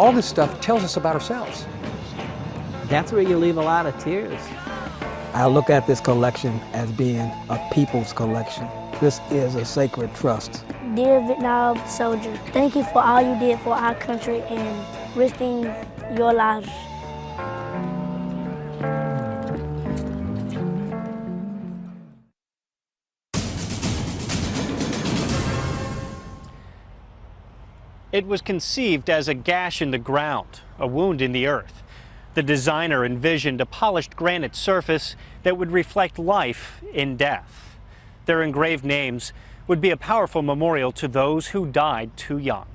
All this stuff tells us about ourselves. That's where you leave a lot of tears. I look at this collection as being a people's collection. This is a sacred trust. Dear Vietnam soldier, thank you for all you did for our country and risking your lives. It was conceived as a gash in the ground, a wound in the earth. The designer envisioned a polished granite surface that would reflect life in death. Their engraved names would be a powerful memorial to those who died too young.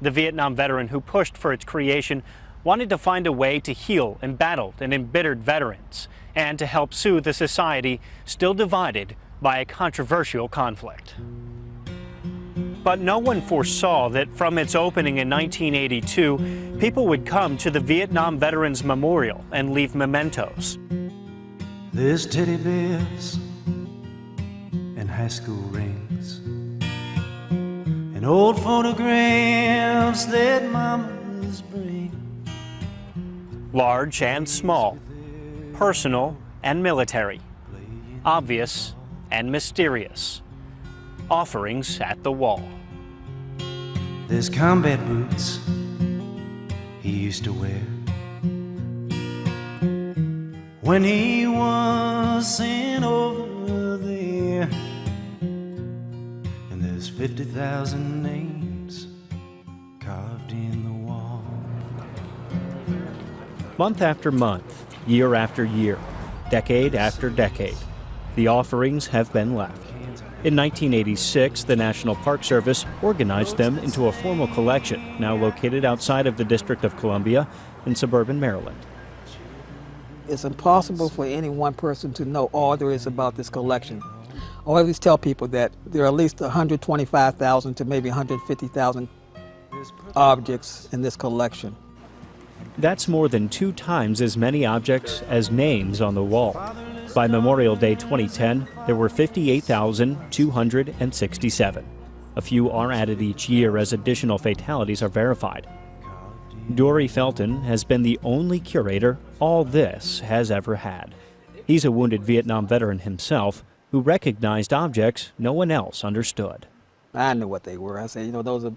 The Vietnam veteran who pushed for its creation wanted to find a way to heal embattled and embittered veterans and to help soothe a society still divided by a controversial conflict. But no one foresaw that from its opening in 1982, people would come to the Vietnam Veterans Memorial and leave mementos. There's teddy bears and high school rings and old photographs that mamas bring. Large and small, personal and military, obvious and mysterious. Offerings at the wall. There's combat boots he used to wear when he was sent over there. And there's 50,000 names carved in the wall. Month after month, year after year, decade after decade, the offerings have been left. In 1986, the National Park Service organized them into a formal collection, now located outside of the District of Columbia in suburban Maryland. It's impossible for any one person to know all there is about this collection. I always tell people that there are at least 125,000 to maybe 150,000 objects in this collection. That's more than 2 times as many objects as names on the wall. By Memorial Day 2010, there were 58,267. A few are added each year as additional fatalities are verified. Dory Felton has been the only curator all this has ever had. He's a wounded Vietnam veteran himself who recognized objects no one else understood. I knew what they were. I said, you know, those are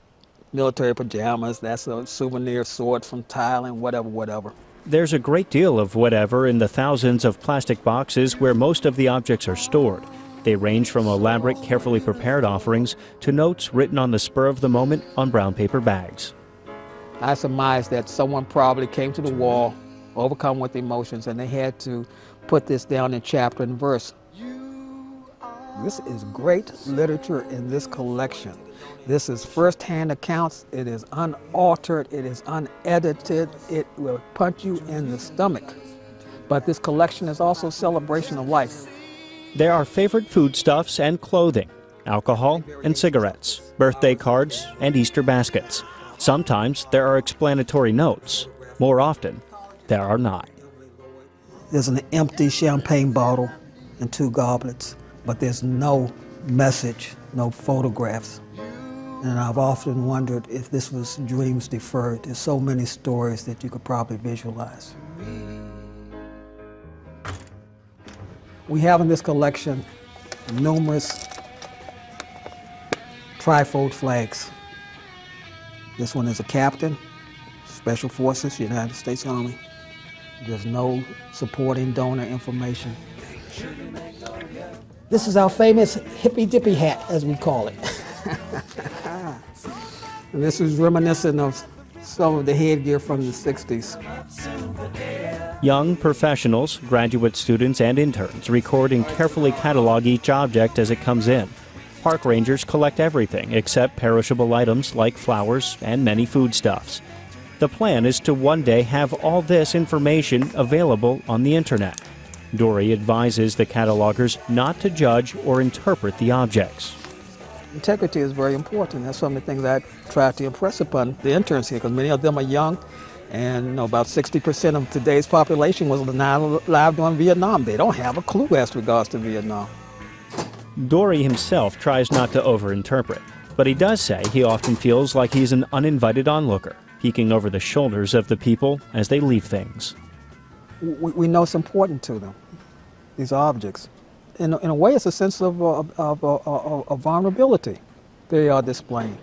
military pajamas, that's a souvenir sword from Thailand, whatever. There's a great deal of whatever in the thousands of plastic boxes where most of the objects are stored. They range from elaborate, carefully prepared offerings to notes written on the spur of the moment on brown paper bags. I surmise that someone probably came to the wall, overcome with emotions, and they had to put this down in chapter and verse. This is great literature in this collection. This is first-hand accounts. It is unaltered. It is unedited. It will punch you in the stomach. But this collection is also a celebration of life. There are favorite foodstuffs and clothing, alcohol and cigarettes, birthday cards and Easter baskets. Sometimes there are explanatory notes. More often, there are not. There's an empty champagne bottle and 2 goblets, but there's no message, no photographs. And I've often wondered if this was dreams deferred. There's so many stories that you could probably visualize. We have in this collection numerous trifold flags. This one is a captain, Special Forces, United States Army. There's no supporting donor information. This is our famous hippy-dippy hat, as we call it. And this is reminiscent of some of the headgear from the 60s. Young professionals, graduate students, and interns record and carefully catalog each object as it comes in. Park rangers collect everything except perishable items like flowers and many foodstuffs. The plan is to one day have all this information available on the internet. Dory advises the catalogers not to judge or interpret the objects. Integrity is very important. That's some of the things I try to impress upon the interns here, because many of them are young, and about 60% of today's population was not alive during Vietnam. They don't have a clue as regards to Vietnam. Dory himself tries not to overinterpret, but he does say he often feels like he's an uninvited onlooker. peeking over the shoulders of the people as they leave things. We know it's important to them, these objects. In a way, it's a sense of vulnerability they are displaying.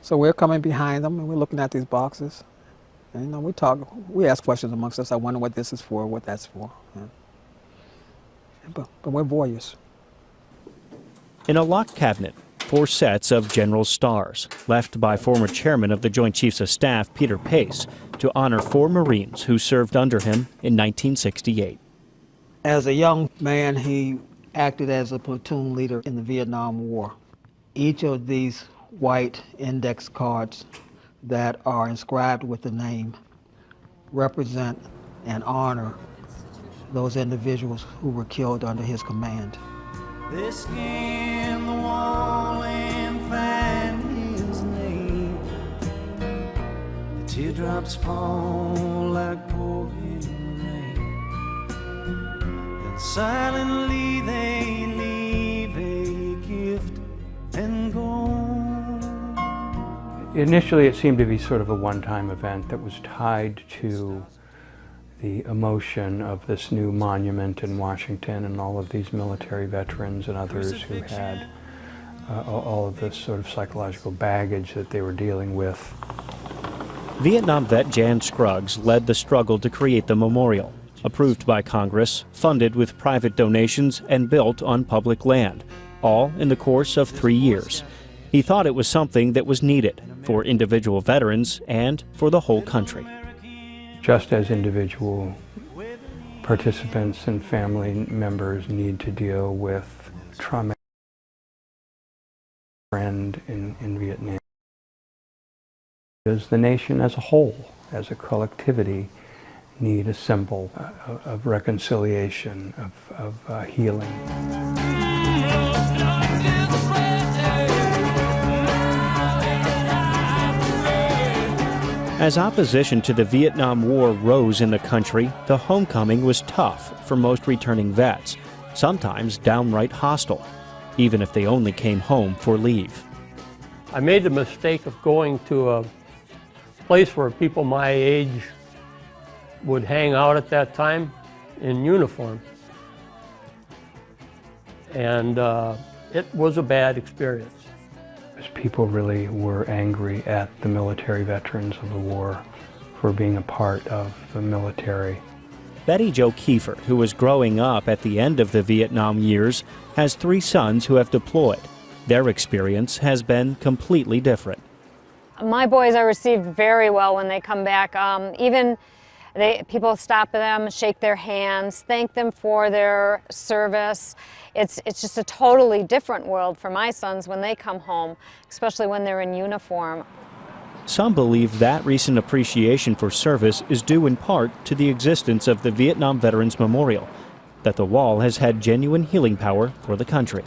So we're coming behind them and we're looking at these boxes. And you know, we ask questions amongst us. I wonder what this is for, what that's for. Yeah. But we're voyeurs. In a locked cabinet, 4 sets of General Stars, left by former chairman of the Joint Chiefs of Staff, Peter Pace, to honor 4 Marines who served under him in 1968. As a young man, he acted as a platoon leader in the Vietnam War. Each of these white index cards that are inscribed with the name represent and honor those individuals who were killed under his command. They scan the wall and find his name. The teardrops fall like pouring rain. Then silently they leave a gift and go. Initially, it seemed to be sort of a one-time event that was tied to the emotion of this new monument in Washington and all of these military veterans and others who had all of this sort of psychological baggage that they were dealing with. Vietnam vet Jan Scruggs led the struggle to create the memorial, approved by Congress, funded with private donations, and built on public land, all in the course of 3 years. He thought it was something that was needed for individual veterans and for the whole country. Just as individual participants and family members need to deal with trauma in Vietnam, does the nation as a whole, as a collectivity, need a symbol of reconciliation, of healing. As opposition to the Vietnam War rose in the country, the homecoming was tough for most returning vets, sometimes downright hostile, even if they only came home for leave. I made the mistake of going to a place where people my age would hang out at that time in uniform. And it was a bad experience. People really were angry at the military veterans of the war for being a part of the military. Betty Jo Kiefer, who was growing up at the end of the Vietnam years, has 3 sons who have deployed. Their experience has been completely different. My boys are received very well when they come back. People stop them, shake their hands, thank them for their service. It's just a totally different world for my sons when they come home, especially when they're in uniform. Some believe that recent appreciation for service is due in part to the existence of the Vietnam Veterans Memorial, that the wall has had genuine healing power for the country.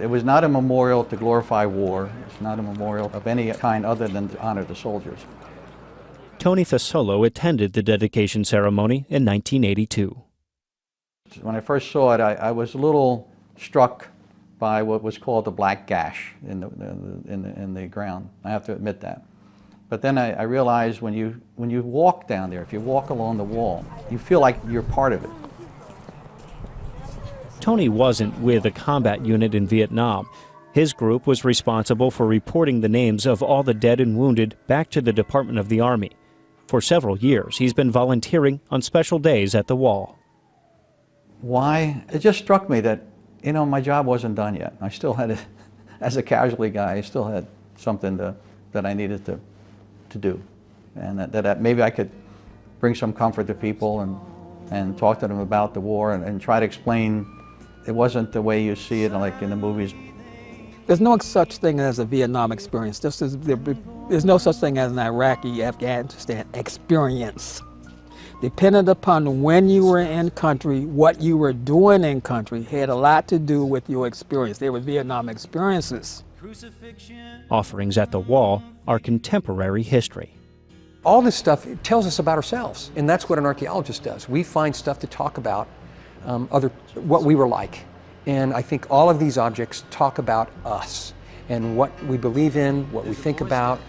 It was not a memorial to glorify war. It's not a memorial of any kind other than to honor the soldiers. Tony Fasolo attended the dedication ceremony in 1982. When I first saw it, I was a little struck by what was called the black gash in the ground. I have to admit that. But then I realized when you walk down there, if you walk along the wall, you feel like you're part of it. Tony wasn't with a combat unit in Vietnam. His group was responsible for reporting the names of all the dead and wounded back to the Department of the Army. For several years, he's been volunteering on special days at the wall. Why? It just struck me that, you know, my job wasn't done yet. I still had, as a casualty guy, I still had something that I needed to do. And that maybe I could bring some comfort to people and talk to them about the war and try to explain it wasn't the way you see it like in the movies. There's no such thing as a Vietnam experience. There's no such thing as an Iraqi, Afghanistan experience. Dependent upon when you were in country, what you were doing in country had a lot to do with your experience. They were Vietnam experiences. Offerings at the wall are contemporary history. All this stuff tells us about ourselves, and that's what an archaeologist does. We find stuff to talk about what we were like. And I think all of these objects talk about us and what we believe in, what we think about,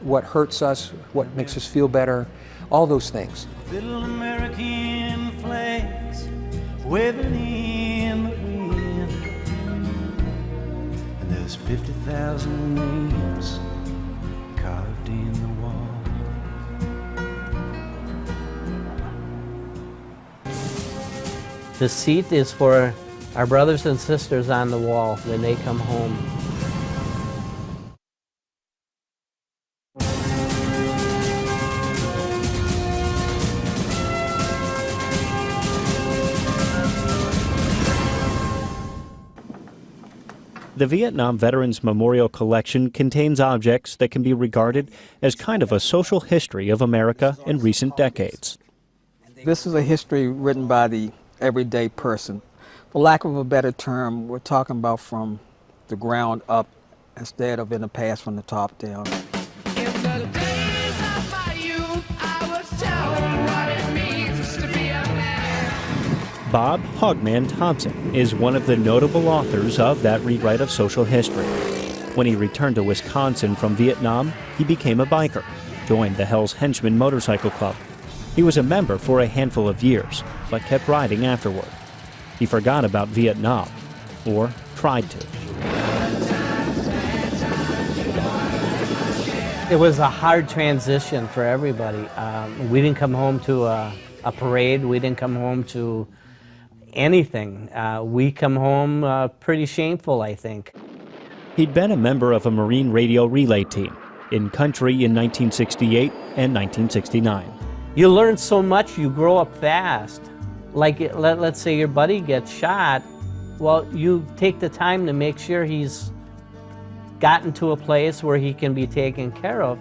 what hurts us, what makes us feel better, all those things. Little American flags waving in the wind, and there's 50,000 names carved in the wall. The seat is for our brothers and sisters on the wall when they come home. The Vietnam Veterans Memorial Collection contains objects that can be regarded as kind of a social history of America in recent decades. This is a history written by the everyday person. For lack of a better term, we're talking about from the ground up instead of in the past from the top down. Bob Hogman Thompson is one of the notable authors of that rewrite of social history. When he returned to Wisconsin from Vietnam, he became a biker, joined the Hell's Henchmen Motorcycle Club. He was a member for a handful of years, but kept riding afterward. He forgot about Vietnam, or tried to. It was a hard transition for everybody. We didn't come home to a parade. We didn't come home to anything. We come home pretty shameful, I think. He'd been a member of a Marine radio relay team in country in 1968 and 1969. You learn so much, you grow up fast. Like, let's say your buddy gets shot, well, you take the time to make sure he's gotten to a place where he can be taken care of.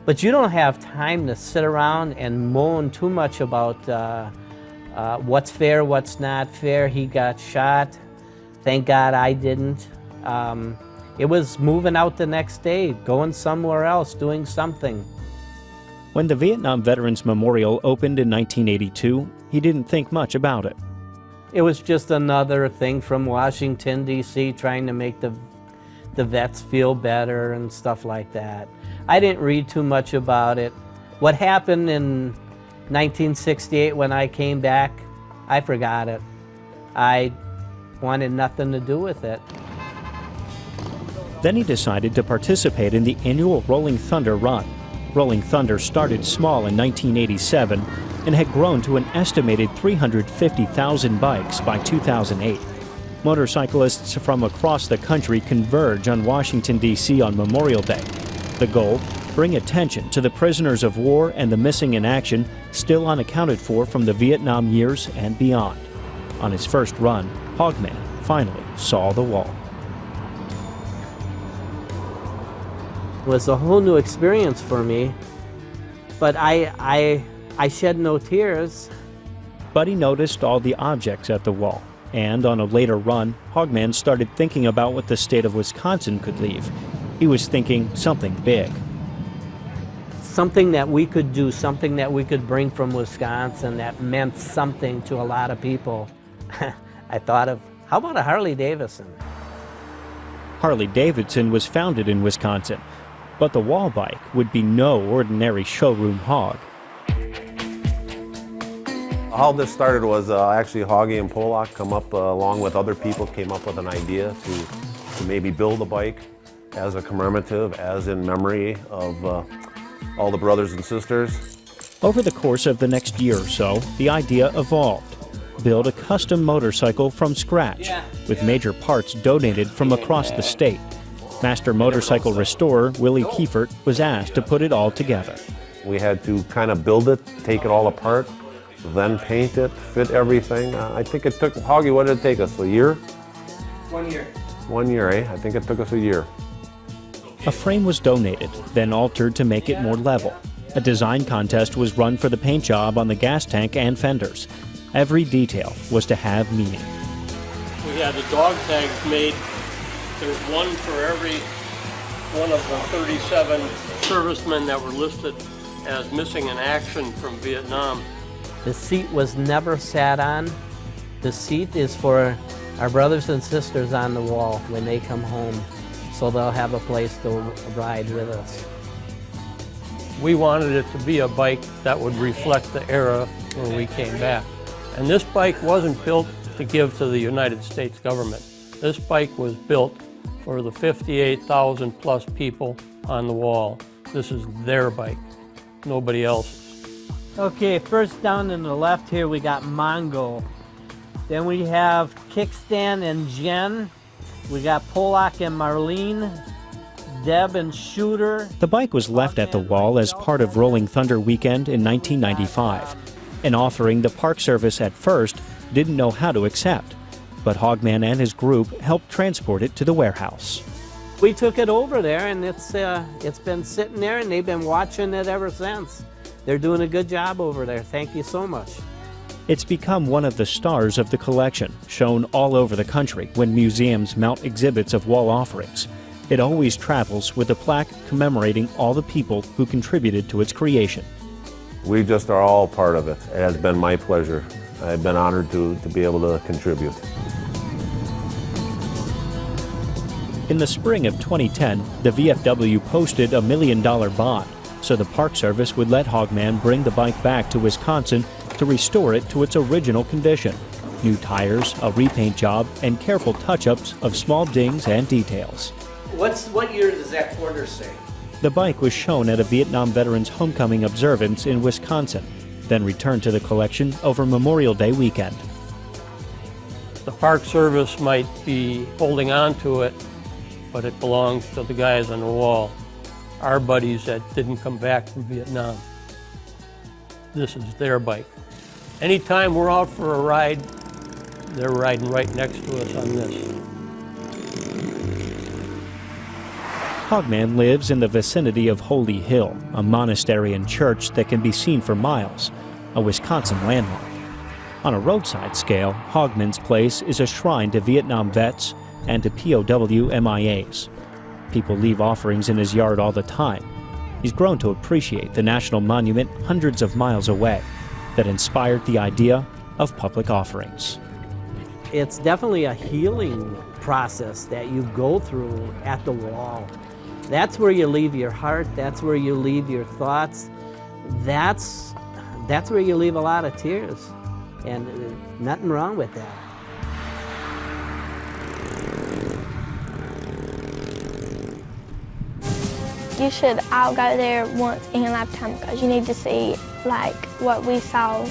But you don't have time to sit around and moan too much about what's fair, what's not fair. He got shot. Thank God I didn't. It was moving out the next day, going somewhere else, doing something. When the Vietnam Veterans Memorial opened in 1982, he didn't think much about it. It was just another thing from Washington, D.C., trying to make the vets feel better and stuff like that. I didn't read too much about it. What happened in 1968 when I came back, I forgot it. I wanted nothing to do with it. Then he decided to participate in the annual Rolling Thunder Run. Rolling Thunder started small in 1987 and had grown to an estimated 350,000 bikes by 2008. Motorcyclists from across the country converge on Washington, D.C. on Memorial Day. The goal? Bring attention to the prisoners of war and the missing in action still unaccounted for from the Vietnam years and beyond. On his first run, Hogman finally saw the wall. It was a whole new experience for me, but I shed no tears. But he noticed all the objects at the wall, and on a later run, Hogman started thinking about what the state of Wisconsin could leave. He was thinking something big. Something that we could do, something that we could bring from Wisconsin that meant something to a lot of people. I thought of, how about a Harley-Davidson? Harley-Davidson was founded in Wisconsin, but the wall bike would be no ordinary showroom hog. How this started was actually Hoggy and Pollock come up along with other people, came up with an idea to maybe build a bike as a commemorative, as in memory of all the brothers and sisters. Over the course of the next year or so, the idea evolved. Build a custom motorcycle from scratch, with major parts donated from across the state. Master motorcycle restorer Willie Kiefert was asked to put it all together. We had to kind of build it, take it all apart, then paint it, fit everything. I think it took, Hoggy, what did it take us, a year? 1 year. 1 year, eh? I think it took us a year. A frame was donated, then altered to make it more level. A design contest was run for the paint job on the gas tank and fenders. Every detail was to have meaning. We had the dog tags made. There's one for every one of the 37 servicemen that were listed as missing in action from Vietnam. The seat was never sat on. The seat is for our brothers and sisters on the wall when they come home, so they'll have a place to ride with us. We wanted it to be a bike that would reflect the era where we came back. And this bike wasn't built to give to the United States government. This bike was built for the 58,000 plus people on the wall. This is their bike, nobody else's. Okay, first down in the left here we got Mongo. Then we have Kickstand and Jen. We got Polak and Marlene. Deb and Shooter. The bike was left at the wall as part of Rolling Thunder Weekend in 1995, an offering the Park Service at first didn't know how to accept. But Hogman and his group helped transport it to the warehouse. We took it over there, and it's been sitting there, and they've been watching it ever since. They're doing a good job over there. Thank you so much. It's become one of the stars of the collection, shown all over the country when museums mount exhibits of wall offerings. It always travels with a plaque commemorating all the people who contributed to its creation. We just are all part of it. It has been my pleasure. I've been honored to be able to contribute. In the spring of 2010, the VFW posted a $1 million bond so the Park Service would let Hogman bring the bike back to Wisconsin to restore it to its original condition. New tires, a repaint job, and careful touch-ups of small dings and details. What year does that quarter say? The bike was shown at a Vietnam Veterans Homecoming observance in Wisconsin, then returned to the collection over Memorial Day weekend. The Park Service might be holding on to it, but it belongs to the guys on the wall, our buddies that didn't come back from Vietnam. This is their bike. Anytime we're out for a ride, they're riding right next to us on this. Hogman lives in the vicinity of Holy Hill, a monastery and church that can be seen for miles, a Wisconsin landmark. On a roadside scale, Hogman's place is a shrine to Vietnam vets and to POW MIAs. People leave offerings in his yard all the time. He's grown to appreciate the national monument hundreds of miles away that inspired the idea of public offerings. It's definitely a healing process that you go through at the wall. That's where you leave your heart, that's where you leave your thoughts, that's where you leave a lot of tears, and nothing wrong with that. You should all go there once in your lifetime because you need to see like what we saw.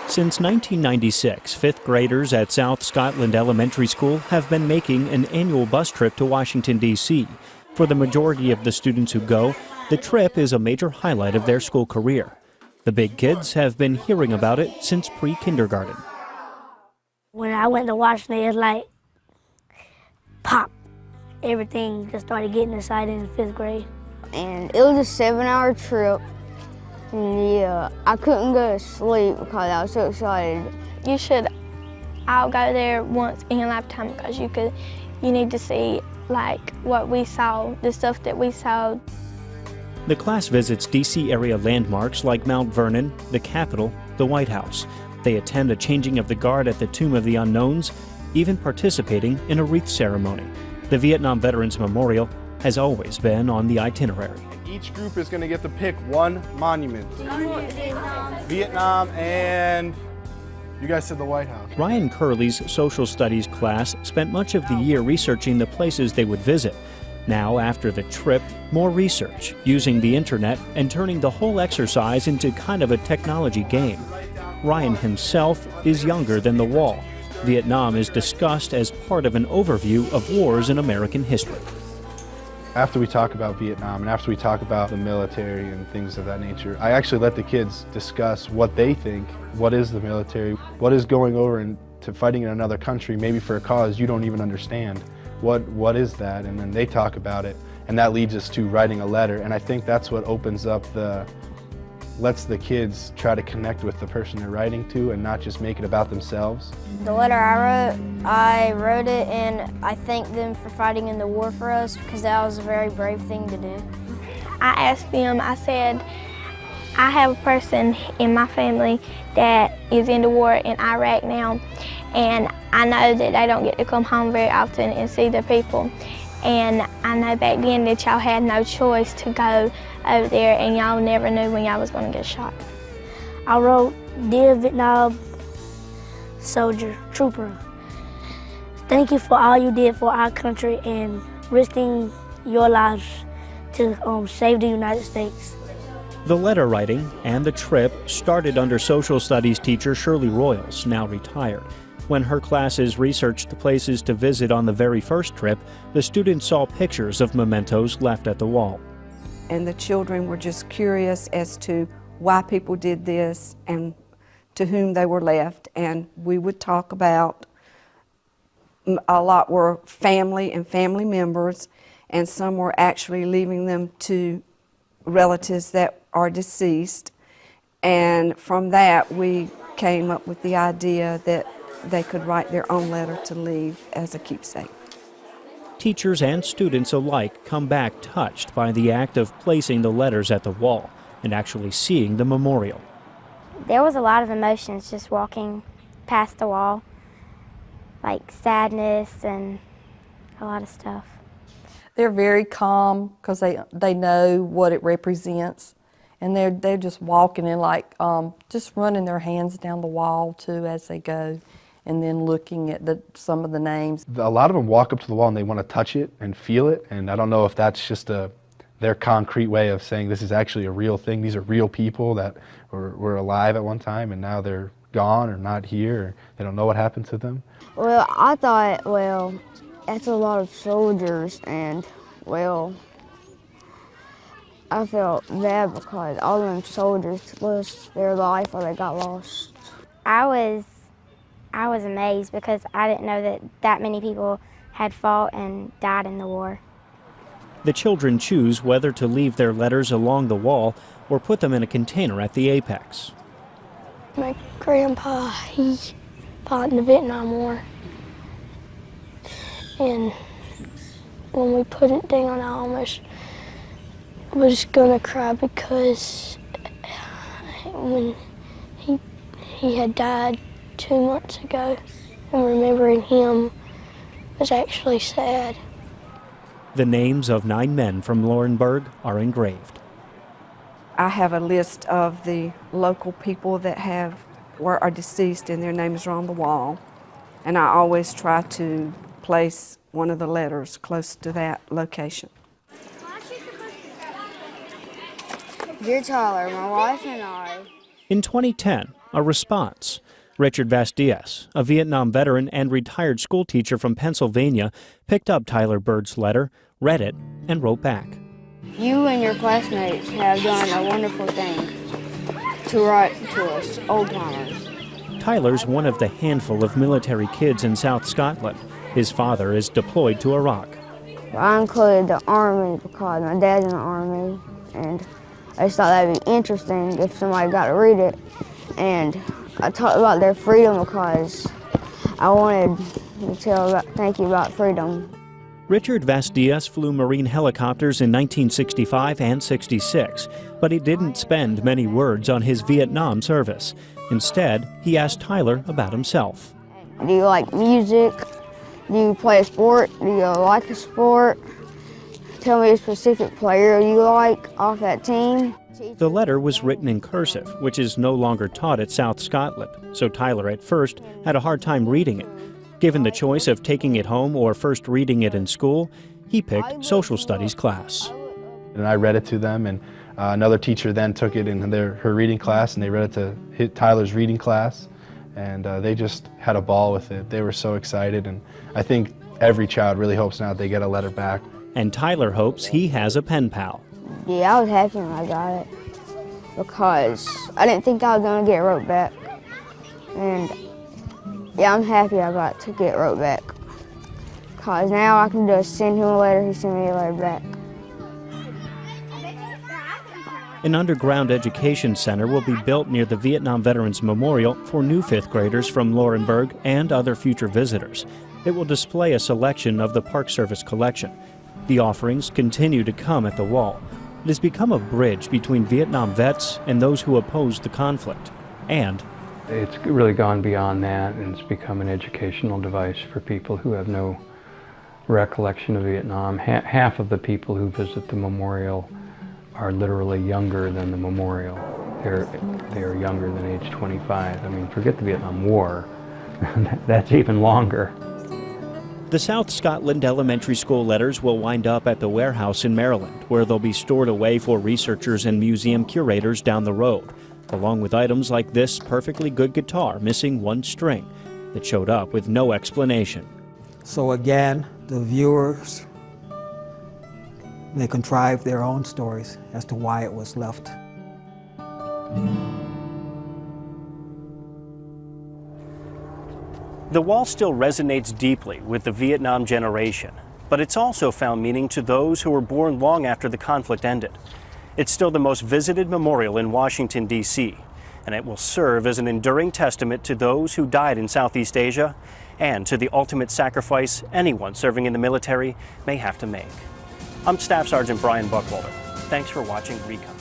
Since 1996, fifth graders at South Scotland Elementary School have been making an annual bus trip to Washington, D.C. For the majority of the students who go, the trip is a major highlight of their school career. The big kids have been hearing about it since pre-kindergarten. When I went to Washington, it was like, pop. Everything just started getting excited in 5th grade. And it was a 7-hour trip. And yeah, I couldn't go to sleep because I was so excited. You should all go there once in your lifetime because you need to see like what we saw, the stuff that we saw. The class visits D.C. area landmarks like Mount Vernon, the Capitol, the White House. They attend a changing of the guard at the Tomb of the Unknowns, even participating in a wreath ceremony. The Vietnam Veterans Memorial has always been on the itinerary. Each group is going to get to pick one monument. Vietnam and you guys said the White House. Ryan Curley's social studies class spent much of the year researching the places they would visit. Now, after the trip, more research, using the internet and turning the whole exercise into kind of a technology game. Ryan himself is younger than the wall. Vietnam is discussed as part of an overview of wars in American history. After we talk about Vietnam and after we talk about the military and things of that nature, I actually let the kids discuss what they think. What is the military? What is going over into fighting in another country, maybe for a cause you don't even understand? What is that? And then they talk about it, and that leads us to writing a letter. And I think that's what opens up lets the kids try to connect with the person they're writing to and not just make it about themselves. The letter I wrote it, and I thanked them for fighting in the war for us because that was a very brave thing to do. I asked them, I said, I have a person in my family that is in the war in Iraq now, and I know that they don't get to come home very often and see their people. And I know back then that y'all had no choice to go over there, and y'all never knew when y'all was going to get shot. I wrote, Dear Vietnam soldier, trooper, thank you for all you did for our country and risking your lives to save the United States. The letter writing and the trip started under social studies teacher Shirley Royals, now retired. When her classes researched the places to visit on the very first trip, the students saw pictures of mementos left at the wall. And the children were just curious as to why people did this and to whom they were left. And we would talk about, a lot were family and family members, and some were actually leaving them to relatives that are deceased. And from that, we came up with the idea that they could write their own letter to leave as a keepsake. Teachers and students alike come back touched by the act of placing the letters at the wall and actually seeing the memorial. There was a lot of emotions just walking past the wall, like sadness and a lot of stuff. They're very calm because they know what it represents, and they're just walking and like just running their hands down the wall too as they go, and then looking at some of the names. A lot of them walk up to the wall and they want to touch it and feel it, and I don't know if that's just their concrete way of saying this is actually a real thing. These are real people that were alive at one time and now they're gone or not here, or they don't know what happened to them. Well, I thought, well, that's a lot of soldiers, and, well, I felt bad because all of them soldiers lost their life or they got lost. I was amazed because I didn't know that many people had fought and died in the war. The children choose whether to leave their letters along the wall or put them in a container at the apex. My grandpa, he fought in the Vietnam War. And when we put it down, I almost was gonna cry because when he had died 2 months ago, and remembering him was actually sad. The names of 9 men from Laurinburg are engraved. I have a list of the local people that are deceased and their names are on the wall, and I always try to place one of the letters close to that location. Dear Tyler, my wife and I. In 2010, a response. Richard Vastias, a Vietnam veteran and retired school teacher from Pennsylvania, picked up Tyler Bird's letter, read it, and wrote back. You and your classmates have done a wonderful thing to write to us, old-timers. Tyler's one of the handful of military kids in South Scotland. His father is deployed to Iraq. I included the Army because my dad's in the Army, and I just thought that'd be interesting if somebody got to read it. And I talked about their freedom because I wanted to thank you about freedom. Richard Vastias flew Marine helicopters in 1965 and 66, but he didn't spend many words on his Vietnam service. Instead, he asked Tyler about himself. Do you like music? Do you play a sport? Do you like a sport? Tell me a specific player you like off that team. The letter was written in cursive, which is no longer taught at South Scotland, so Tyler at first had a hard time reading it. Given the choice of taking it home or first reading it in school, he picked social studies class. And I read it to them, and another teacher then took it in her reading class, and they read it to Tyler's reading class, and they just had a ball with it. They were so excited, and I think every child really hopes now they get a letter back. And Tyler hopes he has a pen pal. Yeah, I was happy when I got it because I didn't think I was going to get wrote back. And yeah, I'm happy I got to get wrote back because now I can just send him a letter, he sent me a letter back. An underground education center will be built near the Vietnam Veterans Memorial for new 5th graders from Laurinburg and other future visitors. It will display a selection of the Park Service collection. The offerings continue to come at the wall. It has become a bridge between Vietnam vets and those who opposed the conflict. And it's really gone beyond that, and it's become an educational device for people who have no recollection of Vietnam. Half of the people who visit the memorial are literally younger than the memorial. They're younger than age 25. I mean, forget the Vietnam War. That's even longer. the South Scotland Elementary School letters will wind up at the warehouse in Maryland, where they'll be stored away for researchers and museum curators down the road, along with items like this perfectly good guitar missing one string that showed up with no explanation. So again, the viewers, they contrive their own stories as to why it was left. The wall still resonates deeply with the Vietnam generation, but it's also found meaning to those who were born long after the conflict ended. It's still the most visited memorial in Washington, D.C., and it will serve as an enduring testament to those who died in Southeast Asia and to the ultimate sacrifice anyone serving in the military may have to make. I'm Staff Sergeant Brian Buckwalter. Thanks for watching Recon.